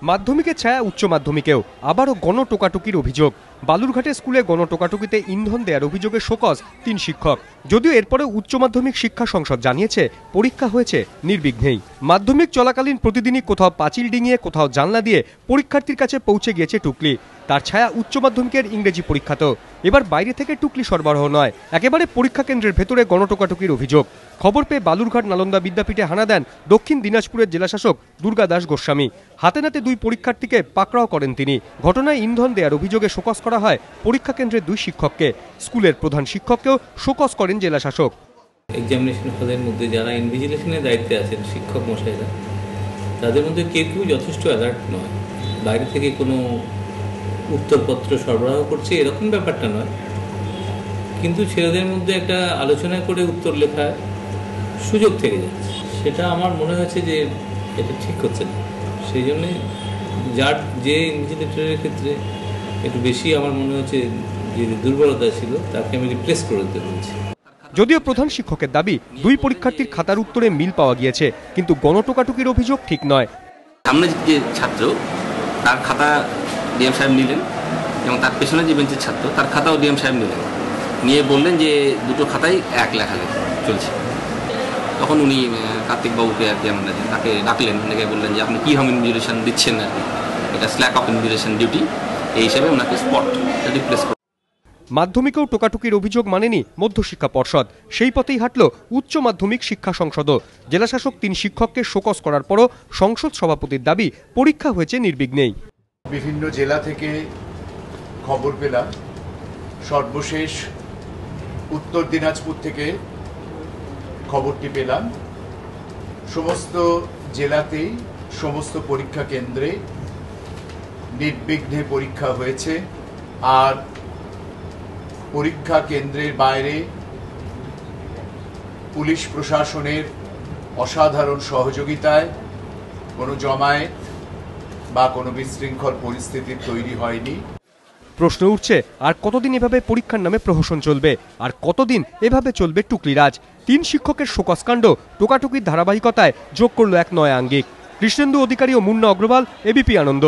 মাধ্যমিকের ছায়া উচ্চ মাধ্যমিকেও আবারও গণটোকাটুকির অভিযোগ। বালুরঘাটে স্কুলে গণটোকাটুকিতে ইন্ধন দেওয়ার অভিযোগে শোকজ 3 শিক্ষক। যদিও এরপরে উচ্চ মাধ্যমিক শিক্ষা সংসদ জানিয়েছে পরীক্ষা হয়েছে নির্বিঘ্নেই। মাধ্যমিক চলাকালীন প্রতিদিনই কোথাও পাঁচিল ডিঙিয়ে কোথাও জানলা দিয়ে পরীক্ষার্থীর কাছে পৌঁছে গিয়েছে টুকলি। তার ছায়া উচ্চ মাধ্যমিকের ইংরেজি পরীক্ষাতেও। এবার বাইরে থেকে টুকলি সরবরাহ নয়, একেবারে পরীক্ষা কেন্দ্রের ভেতরে গণটোকাটুকির অভিযোগ। খবর পেয়ে বালুরঘাট নালন্দা বিদ্যাপীঠে হানা দেন দক্ষিণ দিনাজপুরের জেলাশাসক দুর্গা দাস গোস্বামী। হাতে নাতে 2 পরীক্ষার্থীকে পাকড়াও করেন তিনি। ঘটনায় ইন্ধন দেওয়ার অভিযোগে শোকজ করা হয় পরীক্ষা কেন্দ্রের 2 শিক্ষককে। স্কুলের প্রধান শিক্ষককেও শোকজ করেন জেলাশাসক। এক্সামিনেশন হলের মধ্যে যারা ইনভিজিলেশনের দায়িত্বে আছেন শিক্ষক মশাইরা, তাদের মধ্যে কেউ যথেষ্ট অ্যালার্ট নয়। বাইরে থেকে কোনো উত্তরপত্র সরবরাহ করছে এরকম ব্যাপারটা নয়, কিন্তু ছেলেদের মধ্যে একটা আলোচনা করে উত্তর লেখার সুযোগ থেকে যাচ্ছে। সেটা আমার মনে হয়েছে যে এটা ঠিক হচ্ছে না। সেই জন্যে যে ইনভিজিলেটরের ক্ষেত্রে একটু বেশি আমার মনে হচ্ছে যে দুর্বলতা ছিল, তাকে আমি রিপ্লেস করে দিতে বলছি। যদিও প্রধান শিক্ষকের দাবি 2 পরীক্ষার্থীর খাতার উত্তরে মিল পাওয়া গিয়েছে, কিন্তু গণটোকাটুকির অভিযোগ ঠিক নয়। সামনে যে ছাত্র তার খাতা ডিএম সাহেব নিলেন এবং তার পেছনে যে বেঞ্চের ছাত্র তার খাতাও ডিএম সাহেব নিলেন, নিয়ে বললেন যে দুটো খাতাই এক লেখালেখি চলছে। তখন উনি কার্তিকবাবুকে আর কি আমরা তাকে ডাকলেন, ডেকে বললেন যে আপনি কী হোম ইনভিজিলেশন দিচ্ছেন আর কি, এটা স্ল্যাক অফ ইনভিজিলেশন ডিউটি, এই হিসেবে ওনাকে স্পট রিপ্লেস করে। মাধ্যমিকেও টোকাটুকির অভিযোগ মানেনি মধ্যশিক্ষা পর্ষদ, সেই পথেই হাঁটল উচ্চ মাধ্যমিক শিক্ষা সংসদও। জেলাশাসক 3 শিক্ষককে শোকজ করার পরও সংসদ সভাপতির দাবি পরীক্ষা হয়েছে নির্বিঘ্নেই। বিভিন্ন জেলা থেকে খবর পেলাম, সর্বশেষ উত্তর দিনাজপুর থেকে খবরটি পেলাম। সমস্ত জেলাতেই সমস্ত পরীক্ষা কেন্দ্রে নির্বিঘ্নে পরীক্ষা হয়েছে। আর পরীক্ষা কেন্দ্রের বাইরে পুলিশ প্রশাসনের অসাধারণ সহযোগিতায় কোনো জমায়েত বা কোনো বিশৃঙ্খল পরিস্থিতি তৈরি হয়নি। প্রশ্ন উঠছে, আর কতদিন এভাবে পরীক্ষার নামে প্রহসন চলবে, আর কতদিন এভাবে চলবে টুকলিরাজ? 3 শিক্ষকের শোকজ কাণ্ড টোকাটুকির ধারাবাহিকতায় যোগ করল এক নয়া আঙ্গিক। কৃষ্ণেন্দু অধিকারী ও মুন্না অগ্রওয়াল, এবিপি আনন্দ।